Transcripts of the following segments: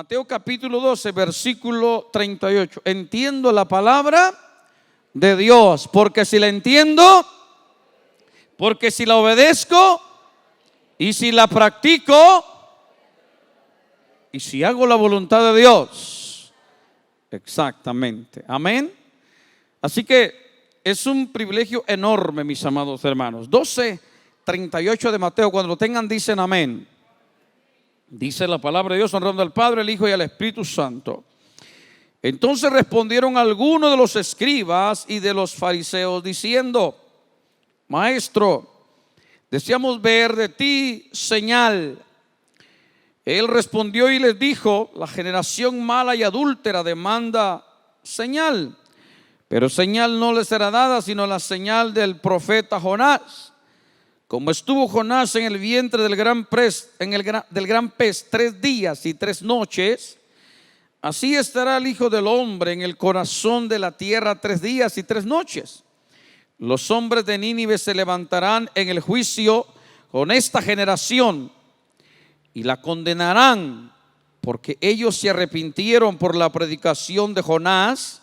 Mateo capítulo 12, versículo 38. Entiendo la palabra de Dios, porque si la entiendo, porque si la obedezco y si la practico y si hago la voluntad de Dios. Exactamente. Amén. Así que es un privilegio enorme, mis amados hermanos. 12:38 de Mateo. Cuando lo tengan, dicen amén. Dice la palabra de Dios, honrando al Padre, al Hijo y al Espíritu Santo. Entonces respondieron algunos de los escribas y de los fariseos diciendo: Maestro, deseamos ver de ti señal. Él respondió y les dijo: la generación mala y adúltera demanda señal, pero señal no les será dada sino la señal del profeta Jonás. Como estuvo Jonás en el vientre del gran pez 3 días y 3 noches, así estará el Hijo del Hombre en el corazón de la tierra 3 días y 3 noches. Los hombres de Nínive se levantarán en el juicio con esta generación y la condenarán, porque ellos se arrepintieron por la predicación de Jonás,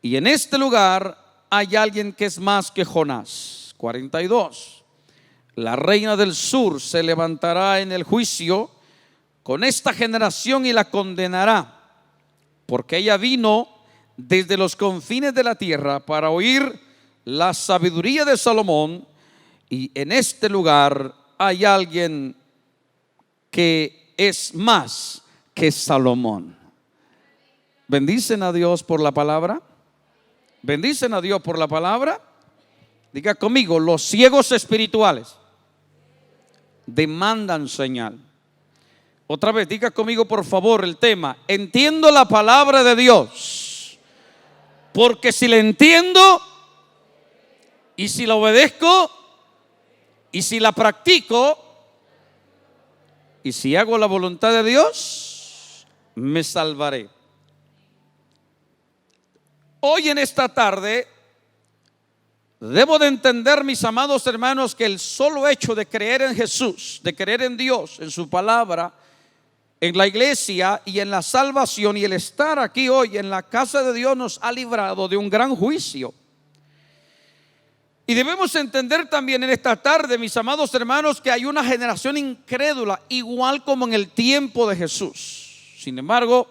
y en este lugar hay alguien que es más que Jonás. 42. La reina del sur se levantará en el juicio con esta generación y la condenará, porque ella vino desde los confines de la tierra para oír la sabiduría de Salomón, y en este lugar hay alguien que es más que Salomón. ¿Bendicen a Dios por la palabra? ¿Bendicen a Dios por la palabra? Diga conmigo: los ciegos espirituales demandan señal. Otra vez, diga conmigo por favor el tema: entiendo la palabra de Dios, porque si la entiendo y si la obedezco y si la practico y si hago la voluntad de Dios, me salvaré. Hoy en esta tarde debo de entender, mis amados hermanos, que el solo hecho de creer en Jesús, de creer en Dios, en su palabra, en la iglesia y en la salvación, y el estar aquí hoy en la casa de Dios, nos ha librado de un gran juicio. Y debemos entender también en esta tarde, mis amados hermanos, que hay una generación incrédula, igual como en el tiempo de Jesús. Sin embargo,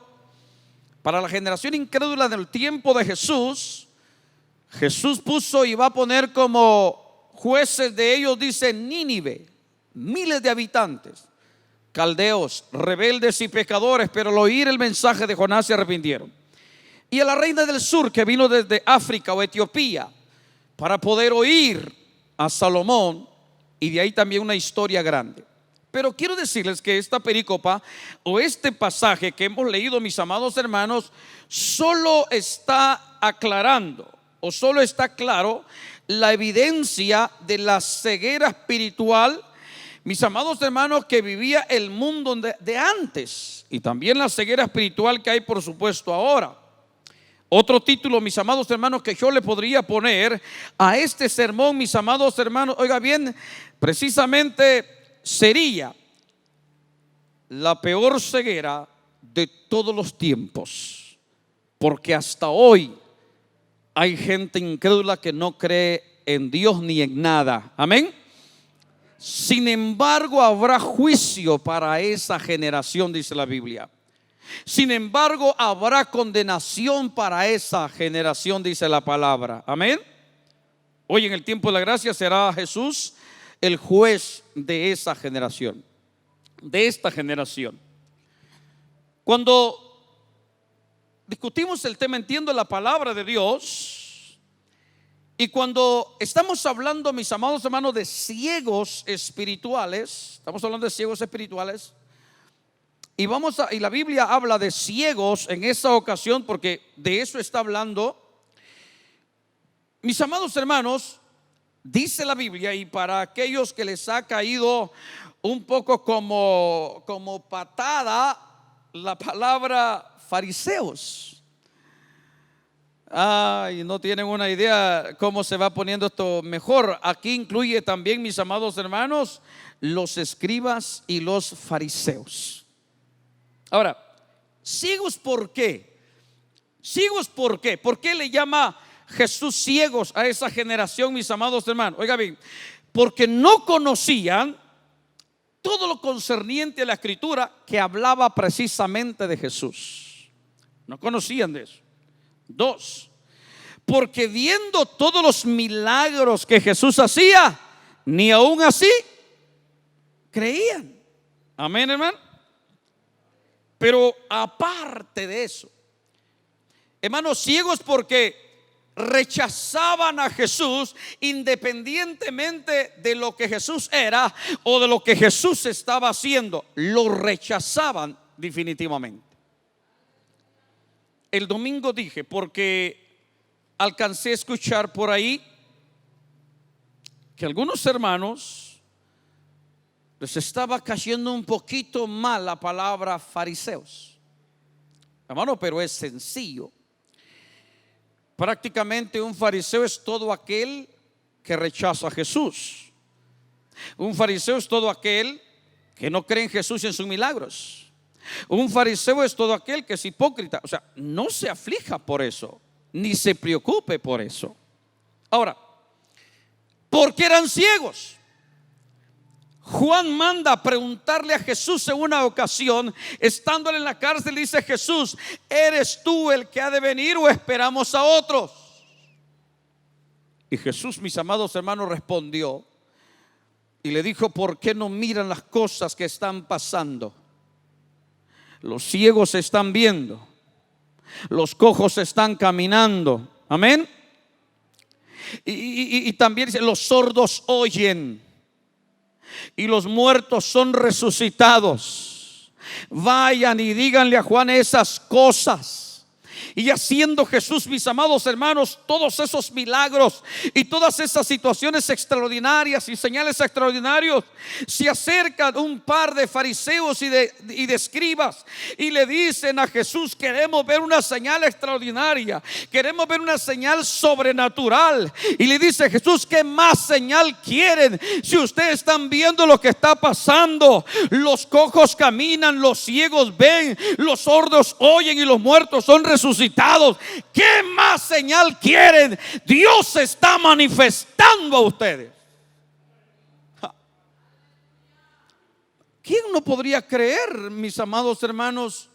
para la generación incrédula del tiempo de Jesús, Jesús puso y va a poner como jueces de ellos, dice Nínive, miles de habitantes, caldeos, rebeldes y pecadores, pero al oír el mensaje de Jonás se arrepintieron. Y a la reina del sur, que vino desde África o Etiopía para poder oír a Salomón, y de ahí también una historia grande. Pero quiero decirles que esta perícopa o este pasaje que hemos leído, mis amados hermanos, solo está aclarando, o solo está claro, la evidencia de la ceguera espiritual, mis amados hermanos, que vivía el mundo de antes, y también la ceguera espiritual que hay, por supuesto, ahora. Otro título, mis amados hermanos, que yo le podría poner a este sermón, mis amados hermanos, oiga bien, precisamente sería: la peor ceguera de todos los tiempos, porque hasta hoy hay gente incrédula que no cree en Dios ni en nada. Amén. Sin embargo, habrá juicio para esa generación, dice la Biblia. Sin embargo, habrá condenación para esa generación, dice la palabra. Amén. Hoy en el tiempo de la gracia será Jesús el juez de esa generación, de esta generación. Cuando discutimos el tema entiendo la palabra de Dios, y cuando estamos hablando, mis amados hermanos, de ciegos espirituales, estamos hablando de ciegos espirituales, y la Biblia habla de ciegos en esa ocasión, porque de eso está hablando. Mis amados hermanos, dice la Biblia, y para aquellos que les ha caído un poco como patada la palabra fariseos. Ay, no tienen una idea cómo se va poniendo esto mejor. Aquí incluye también, mis amados hermanos, los escribas y los fariseos. Ahora, ¿Ciegos por qué? ¿Ciegos por qué? ¿Por qué le llama Jesús ciegos a esa generación, mis amados hermanos? Oiga bien, porque no conocían todo lo concerniente a la escritura que hablaba precisamente de Jesús. No conocían de eso. Dos, porque viendo todos los milagros que Jesús hacía, ni aún así creían. Amén, hermano. Pero aparte de eso, hermanos, ciegos porque rechazaban a Jesús independientemente de lo que Jesús era o de lo que Jesús estaba haciendo. Lo rechazaban definitivamente. El domingo dije, porque alcancé a escuchar por ahí que algunos hermanos les estaba cayendo un poquito mal la palabra fariseos. Hermano, pero es sencillo. Prácticamente un fariseo es todo aquel que rechaza a Jesús. Un fariseo es todo aquel que no cree en Jesús y en sus milagros. Un fariseo es todo aquel que es hipócrita. O sea, no se aflija por eso, ni se preocupe por eso. Ahora, ¿por qué eran ciegos? Juan manda a preguntarle a Jesús en una ocasión, estando en la cárcel, dice: Jesús, ¿eres tú el que ha de venir o esperamos a otros? Y Jesús, mis amados hermanos, respondió y le dijo: ¿por qué no miran las cosas que están pasando? Los ciegos están viendo, los cojos están caminando. Amén. Y también dice: los sordos oyen y los muertos son resucitados. Vayan y díganle a Juan esas cosas. Y haciendo Jesús, mis amados hermanos, todos esos milagros y todas esas situaciones extraordinarias y señales extraordinarios, se acercan un par de fariseos y de escribas y le dicen a Jesús: queremos ver una señal extraordinaria, queremos ver una señal sobrenatural. Y le dice Jesús: ¿qué más señal quieren? Si ustedes están viendo lo que está pasando, los cojos caminan, los ciegos ven, los sordos oyen y los muertos son resucitados. ¿Qué más señal quieren? Dios se está manifestando a ustedes. ¿Quién no podría creer, mis amados hermanos,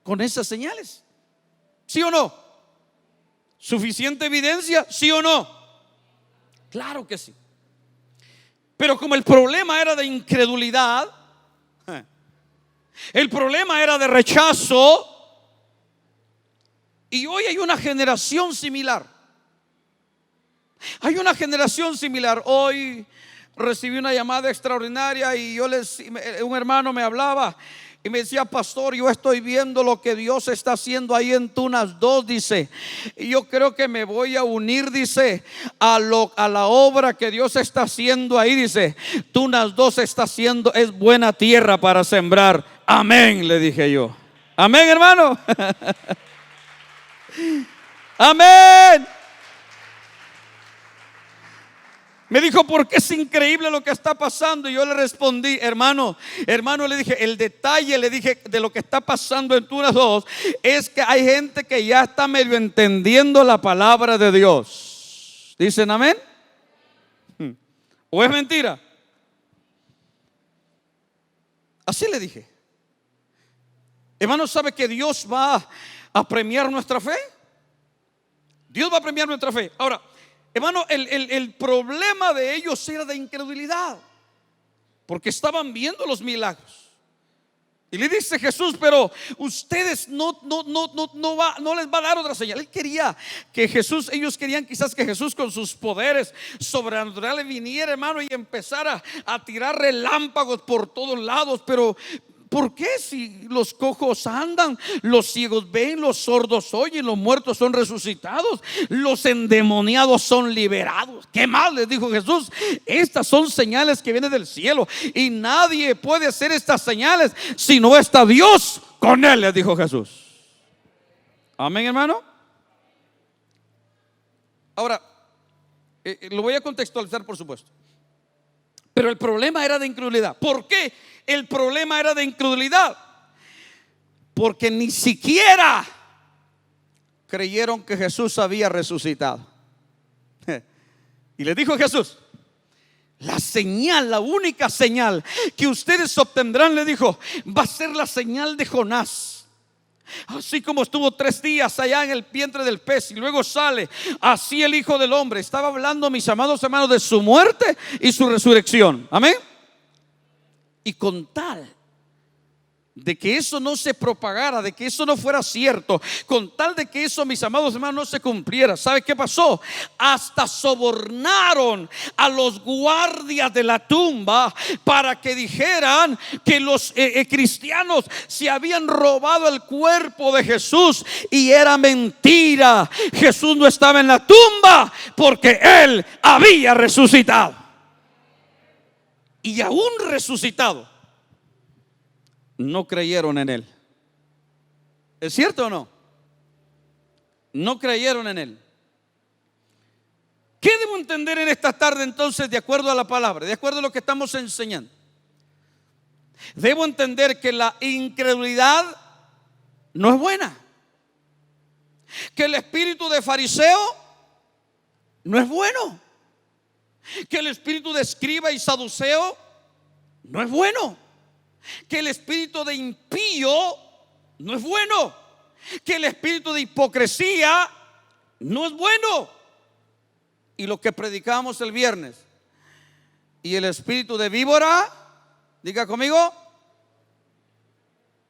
con esas señales? ¿Sí o no? ¿Suficiente evidencia? ¿Sí o no? Claro que sí. Pero como el problema era de incredulidad, el problema era de rechazo, y hoy hay una generación similar. Hay una generación similar. Hoy recibí una llamada extraordinaria y un hermano me hablaba y me decía: pastor, yo estoy viendo lo que Dios está haciendo ahí en Tunas 2, dice, y yo creo que me voy a unir, dice, a la obra que Dios está haciendo ahí. Dice: Tunas 2 está haciendo, es buena tierra para sembrar. Amén, le dije yo. Amén, hermano. Amén. Me dijo: porque es increíble lo que está pasando. Y yo le respondí: hermano, le dije, el detalle, le dije, de lo que está pasando en Tunas 2 es que hay gente que ya está medio entendiendo la palabra de Dios. ¿Dicen amén? ¿O es mentira? Así le dije. Hermano, ¿sabe que Dios va a premiar nuestra fe? Dios va a premiar nuestra fe. Ahora, hermano, el problema de ellos era de incredulidad, porque estaban viendo los milagros. Y le dice Jesús: pero ustedes no les va a dar otra señal. Él quería que Jesús, ellos querían quizás que Jesús con sus poderes sobrenaturales viniera, hermano, y empezara a tirar relámpagos por todos lados. Pero ¿por qué? Si los cojos andan, los ciegos ven, los sordos oyen, los muertos son resucitados, los endemoniados son liberados. ¿Qué más? Les dijo Jesús: estas son señales que vienen del cielo, y nadie puede hacer estas señales si no está Dios con él, les dijo Jesús. Amén, hermano. Ahora, lo voy a contextualizar, por supuesto. Pero el problema era de incredulidad. ¿Por qué el problema era de incredulidad? porque ni siquiera creyeron que Jesús había resucitado. Y le dijo Jesús: la señal, la única señal que ustedes obtendrán, le dijo, va a ser la señal de Jonás. Así como estuvo 3 días allá en el vientre del pez y luego sale, así el Hijo del Hombre. Estaba hablando, mis amados hermanos, de su muerte y su resurrección. Amén. Y con tal de que eso no se propagara, de que eso no fuera cierto, con tal de que eso, mis amados hermanos, no se cumpliera, ¿sabe qué pasó? Hasta sobornaron a los guardias de la tumba para que dijeran que los cristianos se habían robado el cuerpo de Jesús, y era mentira. Jesús no estaba en la tumba porque Él había resucitado. Y aún resucitado, no creyeron en Él. ¿Es cierto o no? No creyeron en Él. ¿Qué debo entender en esta tarde entonces, de acuerdo a la palabra, de acuerdo a lo que estamos enseñando? Debo entender que la incredulidad no es buena, que el espíritu de fariseo no es bueno, que el espíritu de escriba y saduceo no es bueno, que el espíritu de impío no es bueno, que el espíritu de hipocresía no es bueno. Y lo que predicamos el viernes, y el espíritu de víbora, diga conmigo,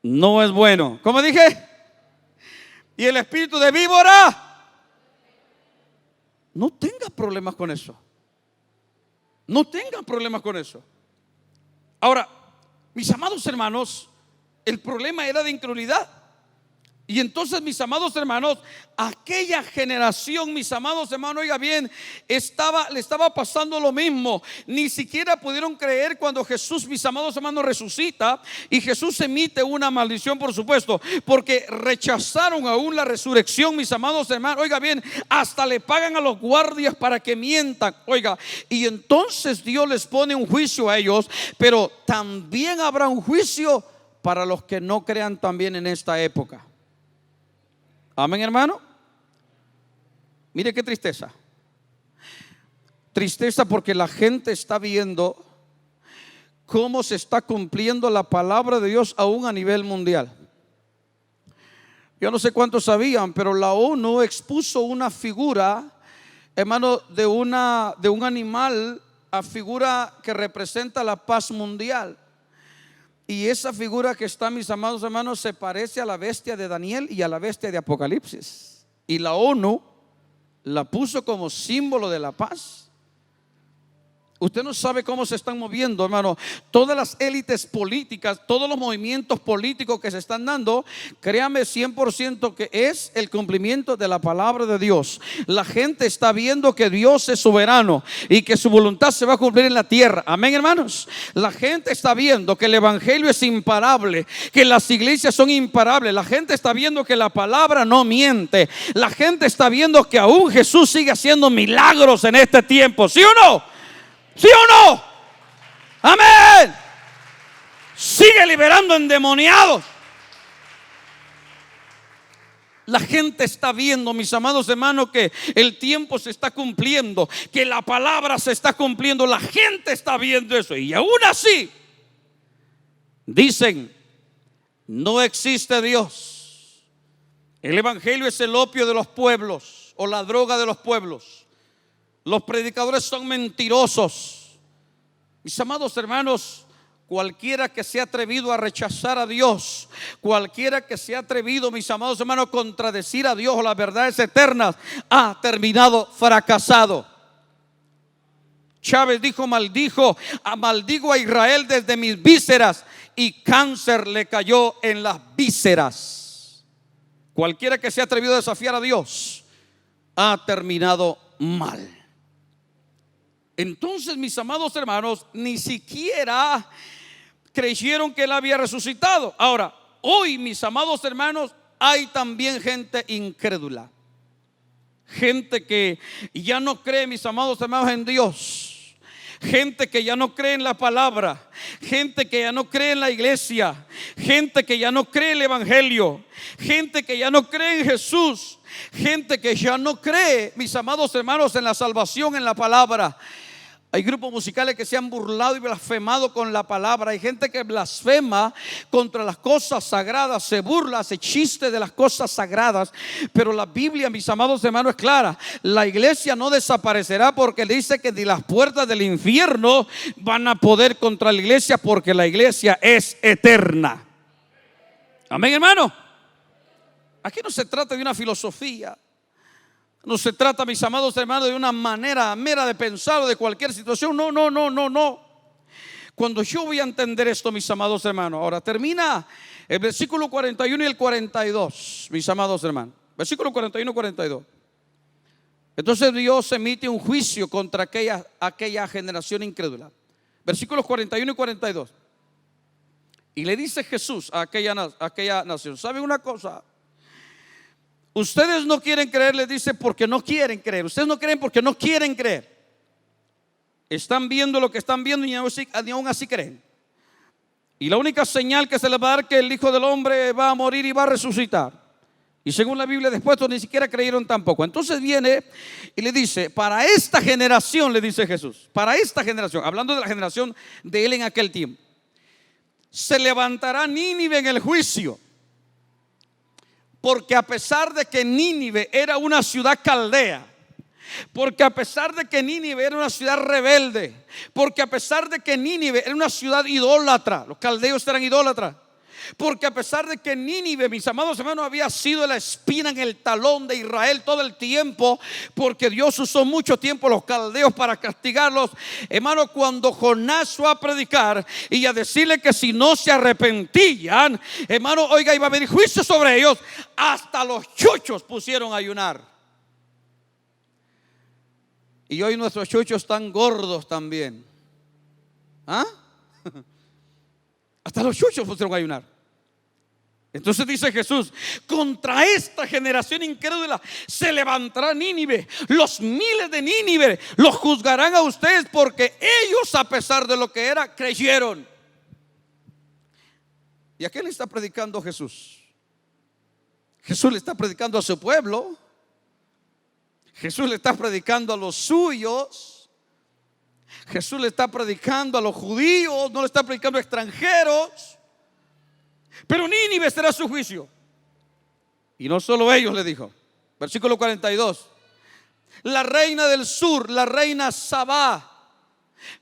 no es bueno. ¿Cómo dije? Y el espíritu de víbora, no tenga problemas con eso. No tengan problemas con eso. Ahora, mis amados hermanos, el problema era de incredulidad. Y entonces, mis amados hermanos, aquella generación, mis amados hermanos, oiga bien, le estaba pasando lo mismo. Ni siquiera pudieron creer cuando Jesús, mis amados hermanos, resucita. Y Jesús emite una maldición, por supuesto, porque rechazaron aún la resurrección, mis amados hermanos. Oiga bien, hasta le pagan a los guardias para que mientan. Oiga, y entonces Dios les pone un juicio a ellos, pero también habrá un juicio para los que no crean también en esta época. Amén, hermano. Mire qué tristeza. Tristeza porque la gente está viendo cómo se está cumpliendo la palabra de Dios aún a nivel mundial. Yo no sé cuántos sabían, pero la ONU expuso una figura, hermano, de un animal, a figura que representa la paz mundial. Y esa figura que está, mis amados hermanos, se parece a la bestia de Daniel y a la bestia de Apocalipsis. Y la ONU la puso como símbolo de la paz. Usted no sabe cómo se están moviendo, hermano. Todas las élites políticas, todos los movimientos políticos que se están dando, créame 100% que es el cumplimiento de la palabra de Dios. La gente está viendo que Dios es soberano y que su voluntad se va a cumplir en la tierra. Amén, hermanos. La gente está viendo que el evangelio es imparable, que las iglesias son imparables. La gente está viendo que la palabra no miente. La gente está viendo que aún Jesús sigue haciendo milagros en este tiempo. ¿Sí o no? ¿Sí o no? Amén. Sigue liberando endemoniados. La gente está viendo, mis amados hermanos, que el tiempo se está cumpliendo, que la palabra se está cumpliendo. La gente está viendo eso. Y aún así dicen: no existe Dios. El evangelio es el opio de los pueblos, o la droga de los pueblos. Los predicadores son mentirosos. Mis amados hermanos, cualquiera que se ha atrevido a rechazar a Dios, cualquiera que se ha atrevido, mis amados hermanos, a contradecir a Dios o las verdades eternas, ha terminado fracasado. Chávez dijo: maldigo a Israel desde mis vísceras, y cáncer le cayó en las vísceras. Cualquiera que se ha atrevido a desafiar a Dios ha terminado mal. Entonces, mis amados hermanos, ni siquiera creyeron que Él había resucitado. Ahora, hoy, mis amados hermanos, hay también gente incrédula, gente que ya no cree, mis amados hermanos, en Dios, gente que ya no cree en la palabra, gente que ya no cree en la iglesia, gente que ya no cree en el evangelio, gente que ya no cree en Jesús, gente que ya no cree, mis amados hermanos, en la salvación, en la palabra. Hay grupos musicales que se han burlado y blasfemado con la palabra. Hay gente que blasfema contra las cosas sagradas, se burla, hace chiste de las cosas sagradas. Pero la Biblia, mis amados hermanos, es clara. La iglesia no desaparecerá, porque dice que ni las puertas del infierno van a poder contra la iglesia, porque la iglesia es eterna. Amén, hermano. Aquí no se trata de una filosofía. No se trata, mis amados hermanos, de una manera mera de pensar o de cualquier situación. No. Cuando yo voy a entender esto, mis amados hermanos, ahora termina el versículo 41 y el 42, mis amados hermanos. Versículo 41 y 42. Entonces Dios emite un juicio contra aquella generación incrédula. Versículos 41 y 42. Y le dice Jesús a aquella nación: ¿sabe una cosa? Ustedes no quieren creer, les dice, porque no quieren creer. Ustedes no creen porque no quieren creer. Están viendo lo que están viendo y aún así creen. Y la única señal que se les va a dar, que el Hijo del Hombre va a morir y va a resucitar. Y según la Biblia, después ni siquiera creyeron tampoco. Entonces viene y le dice: para esta generación, le dice Jesús, para esta generación, hablando de la generación de él en aquel tiempo, se levantará Nínive en el juicio. Porque a pesar de que Nínive era una ciudad caldea, porque a pesar de que Nínive era una ciudad rebelde, porque a pesar de que Nínive era una ciudad idólatra, los caldeos eran idólatras, porque a pesar de que Nínive, mis amados hermanos, había sido la espina en el talón de Israel todo el tiempo, porque Dios usó mucho tiempo los caldeos para castigarlos. Hermano, cuando Jonás fue a predicar y a decirle que si no se arrepentían, hermano, oiga, iba a haber juicio sobre ellos, hasta los chuchos pusieron a ayunar. Y hoy nuestros chuchos están gordos también. ¿Ah? Hasta los chuchos pusieron a ayunar. Entonces dice Jesús: contra esta generación incrédula se levantará Nínive. Los miles de Nínive los juzgarán a ustedes, porque ellos, a pesar de lo que era, creyeron. ¿Y a quién le está predicando Jesús? Jesús le está predicando a su pueblo. Jesús le está predicando a los suyos. Jesús le está predicando a los judíos, no le está predicando a extranjeros. Pero Nínive será su juicio. Y no solo ellos, le dijo. Versículo 42. La reina del sur, la reina Sabá,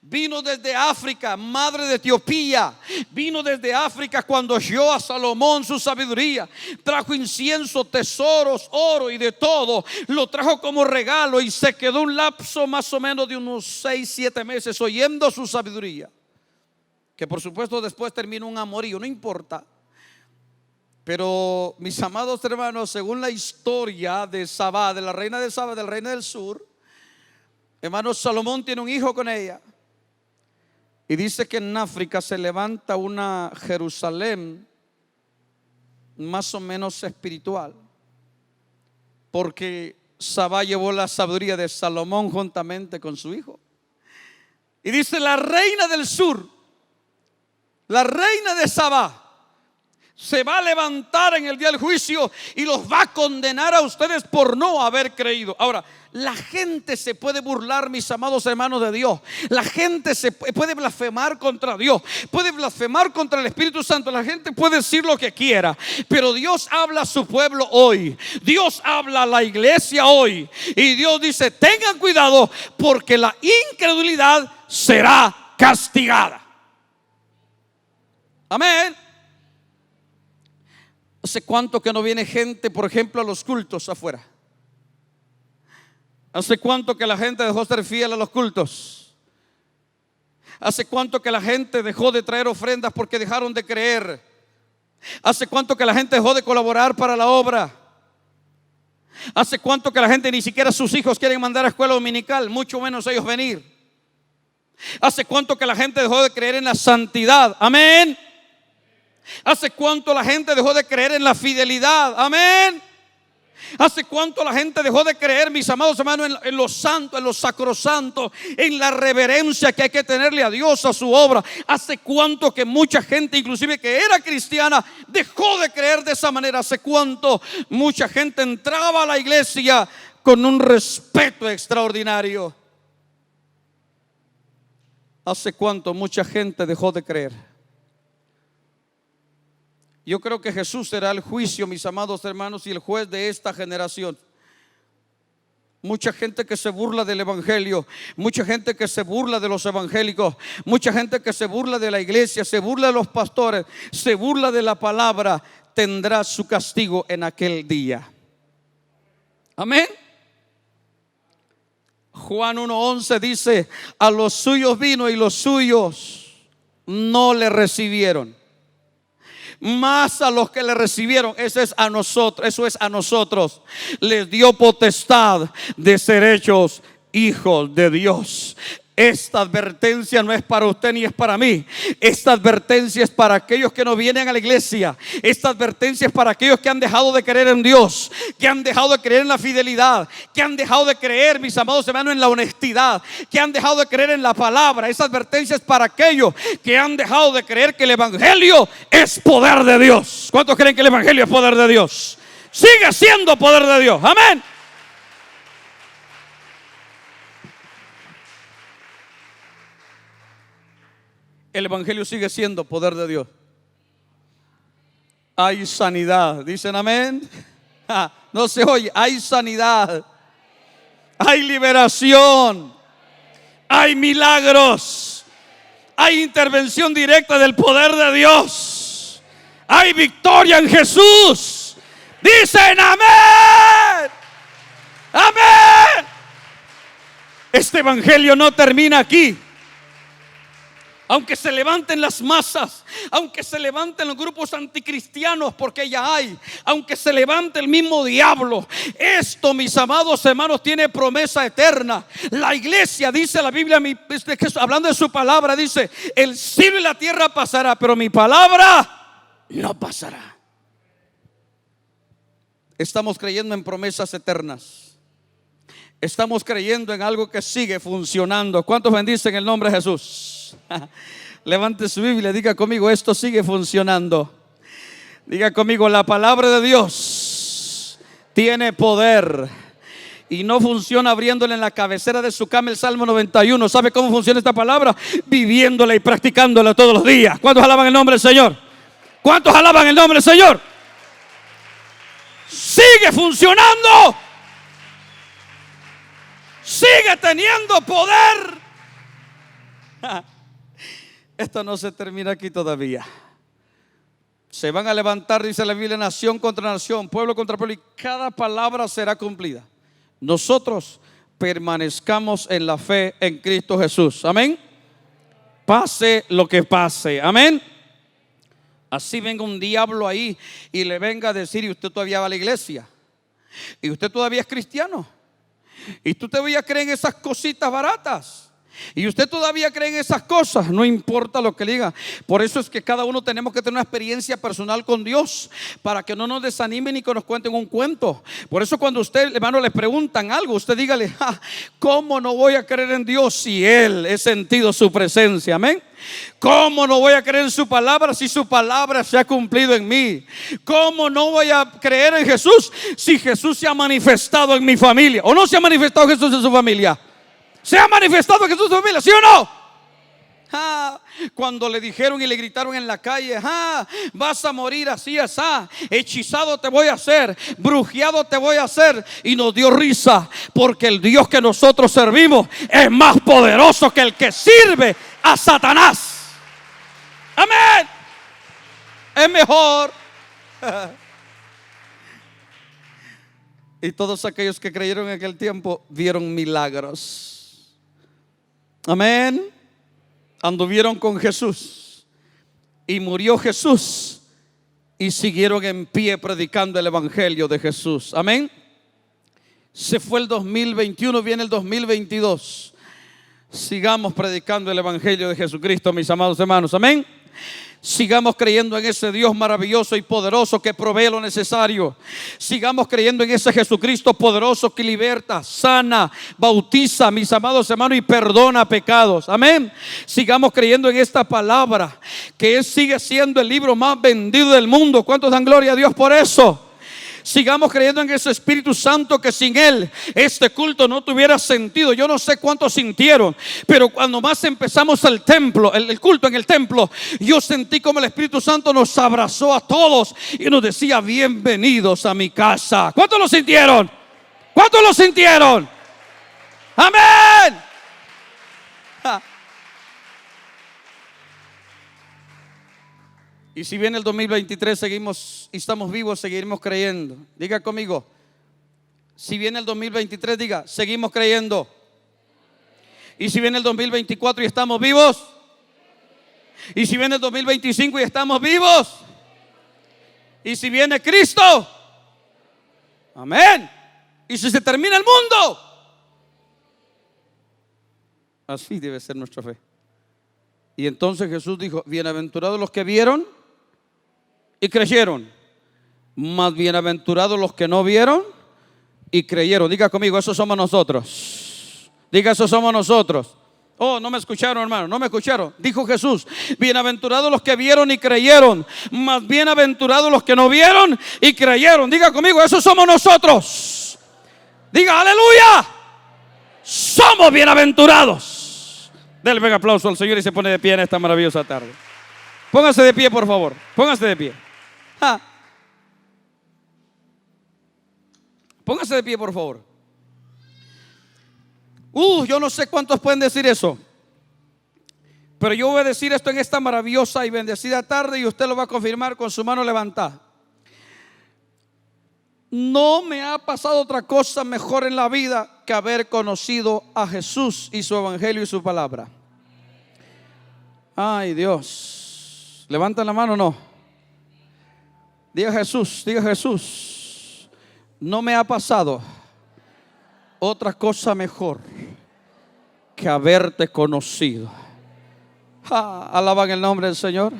vino desde África, madre de Etiopía. Vino desde África cuando oyó a Salomón su sabiduría. Trajo incienso, tesoros, oro y de todo. Lo trajo como regalo y se quedó un lapso más o menos de unos 6-7 meses oyendo su sabiduría. Que por supuesto después terminó un amorío, no importa. Pero mis amados hermanos, según la historia de Sabá, de la reina de Sabá, de la reina del sur, hermanos, Salomón tiene un hijo con ella. Y dice que en África se levanta una Jerusalén más o menos espiritual, porque Sabá llevó la sabiduría de Salomón juntamente con su hijo. Y dice: la reina del sur, la reina de Sabá, se va a levantar en el día del juicio y los va a condenar a ustedes por no haber creído. Ahora, la gente se puede burlar, mis amados hermanos, de Dios. La gente se puede blasfemar contra Dios, puede blasfemar contra el Espíritu Santo. La gente puede decir lo que quiera, pero Dios habla a su pueblo hoy. Dios habla a la iglesia hoy. Y Dios dice: tengan cuidado, porque la incredulidad será castigada. Amén. ¿Hace cuánto que no viene gente, por ejemplo, a los cultos afuera? ¿Hace cuánto que la gente dejó de ser fiel a los cultos? ¿Hace cuánto que la gente dejó de traer ofrendas porque dejaron de creer? ¿Hace cuánto que la gente dejó de colaborar para la obra? ¿Hace cuánto que la gente ni siquiera sus hijos quieren mandar a escuela dominical, mucho menos ellos venir? ¿Hace cuánto que la gente dejó de creer en la santidad? Amén. ¿Hace cuánto la gente dejó de creer en la fidelidad? Amén. ¿Hace cuánto la gente dejó de creer, mis amados hermanos, en lo santo, en lo sacrosanto, en la reverencia que hay que tenerle a Dios, a su obra? ¿Hace cuánto que mucha gente, inclusive que era cristiana, dejó de creer de esa manera? ¿Hace cuánto mucha gente entraba a la iglesia con un respeto extraordinario? ¿Hace cuánto mucha gente dejó de creer? Yo creo que Jesús será el juicio, mis amados hermanos, y el juez de esta generación. Mucha gente que se burla del evangelio, mucha gente que se burla de los evangélicos, mucha gente que se burla de la iglesia, se burla de los pastores, se burla de la palabra, tendrá su castigo en aquel día. Amén. Juan 1:11 dice: a los suyos vino y los suyos no le recibieron. Más a los que le recibieron, eso es a nosotros, les dio potestad de ser hechos hijos de Dios. Esta advertencia no es para usted ni es para mí. Esta advertencia es para aquellos que no vienen a la iglesia. Esta advertencia es para aquellos que han dejado de creer en Dios, que han dejado de creer en la fidelidad, que han dejado de creer, mis amados hermanos, en la honestidad, que han dejado de creer en la palabra. Esta advertencia es para aquellos que han dejado de creer que el evangelio es poder de Dios. ¿Cuántos creen que el evangelio es poder de Dios? Sigue siendo poder de Dios. Amén. El evangelio sigue siendo poder de Dios. Hay sanidad, dicen amén. No se oye, hay sanidad, hay liberación, hay milagros, hay intervención directa del poder de Dios, hay victoria en Jesús. Dicen amén, amén. Este evangelio no termina aquí. Aunque se levanten las masas, aunque se levanten los grupos anticristianos, porque ya hay, aunque se levante el mismo diablo, esto, mis amados hermanos, tiene promesa eterna. La iglesia, dice la Biblia, hablando de su palabra, dice: el cielo y la tierra pasará, pero mi palabra no pasará. Estamos creyendo en promesas eternas. Estamos creyendo en algo que sigue funcionando. ¿Cuántos bendicen el nombre de Jesús? Levante su Biblia, diga conmigo: esto sigue funcionando. Diga conmigo: la palabra de Dios tiene poder. Y no funciona abriéndole en la cabecera de su cama el Salmo 91. ¿Sabe cómo funciona esta palabra? Viviéndola y practicándola todos los días. ¿Cuántos alaban el nombre del Señor? ¿Cuántos alaban el nombre del Señor? Sigue funcionando. Sigue teniendo poder. Esto no se termina aquí todavía. Se van a levantar, dice la Biblia, nación contra nación, pueblo contra pueblo, y cada palabra será cumplida. Nosotros permanezcamos en la fe en Cristo Jesús. Amén. Pase lo que pase. Amén. Así venga un diablo ahí y le venga a decir: y usted todavía va a la iglesia, y usted todavía es cristiano, y tú todavía crees en esas cositas baratas, y usted todavía cree en esas cosas. No importa lo que diga. Por eso es que cada uno tenemos que tener una experiencia personal con Dios, para que no nos desanimen ni que nos cuenten un cuento. Por eso cuando usted, hermano, le preguntan algo, usted dígale: ¿cómo no voy a creer en Dios si Él he sentido su presencia? Amén. ¿Cómo no voy a creer en su palabra si su palabra se ha cumplido en mí? ¿Cómo no voy a creer en Jesús si Jesús se ha manifestado en mi familia? ¿O no se ha manifestado Jesús en su familia? ¿Se ha manifestado Jesús en su familia? ¿Sí o no? Cuando le dijeron y le gritaron en la calle: vas a morir así, así, hechizado te voy a hacer, brujeado te voy a hacer, y nos dio risa, porque el Dios que nosotros servimos es más poderoso que el que sirve a Satanás. Amén. Es mejor. Y todos aquellos que creyeron en aquel tiempo vieron milagros. Amén. Anduvieron con Jesús y murió Jesús, y siguieron en pie predicando el evangelio de Jesús. Amén. Se fue el 2021, viene el 2022. Sigamos predicando el evangelio de Jesucristo, mis amados hermanos. Amén. Sigamos creyendo en ese Dios maravilloso y poderoso que provee lo necesario. Sigamos creyendo en ese Jesucristo poderoso que liberta, sana, bautiza, mis amados hermanos, y perdona pecados. Amén. Sigamos creyendo en esta palabra, que sigue siendo el libro más vendido del mundo. ¿Cuántos dan gloria a Dios por eso? Sigamos creyendo en ese Espíritu Santo, que sin Él este culto no tuviera sentido. Yo no sé cuántos sintieron, pero cuando más empezamos el templo, el culto en el templo, yo sentí como el Espíritu Santo nos abrazó a todos y nos decía: bienvenidos a mi casa. ¿Cuántos lo sintieron? ¿Cuántos lo sintieron? Amén. Y si viene el 2023 seguimos y estamos vivos, seguiremos creyendo. Diga conmigo: si viene el 2023, diga: seguimos creyendo. Y si viene el 2024 y estamos vivos. Y si viene el 2025 y estamos vivos. Y si viene Cristo. Amén. Y si se termina el mundo. Así debe ser nuestra fe. Y entonces Jesús dijo: bienaventurados los que vieron y creyeron, más bienaventurados los que no vieron y creyeron. Diga conmigo: esos somos nosotros. Diga: esos somos nosotros. Oh, no me escucharon, hermano, no me escucharon. Dijo Jesús: bienaventurados los que vieron y creyeron, más bienaventurados los que no vieron y creyeron. Diga conmigo: esos somos nosotros. Diga: aleluya. Somos bienaventurados. Denle un aplauso al Señor y se pone de pie en esta maravillosa tarde. Póngase de pie, por favor. Póngase de pie. Póngase de pie, por favor. Yo no sé cuántos pueden decir eso, pero yo voy a decir esto en esta maravillosa y bendecida tarde, y usted lo va a confirmar con su mano levantada. No me ha pasado otra cosa mejor en la vida que haber conocido a Jesús y su evangelio y su palabra. Ay, Dios. ¿Levantan la mano o no? Diga Jesús, diga Jesús. No me ha pasado otra cosa mejor que haberte conocido. Alaban el nombre del Señor.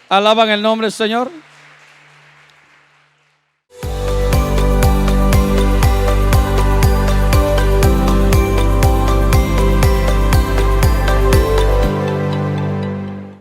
Alaban el nombre del Señor.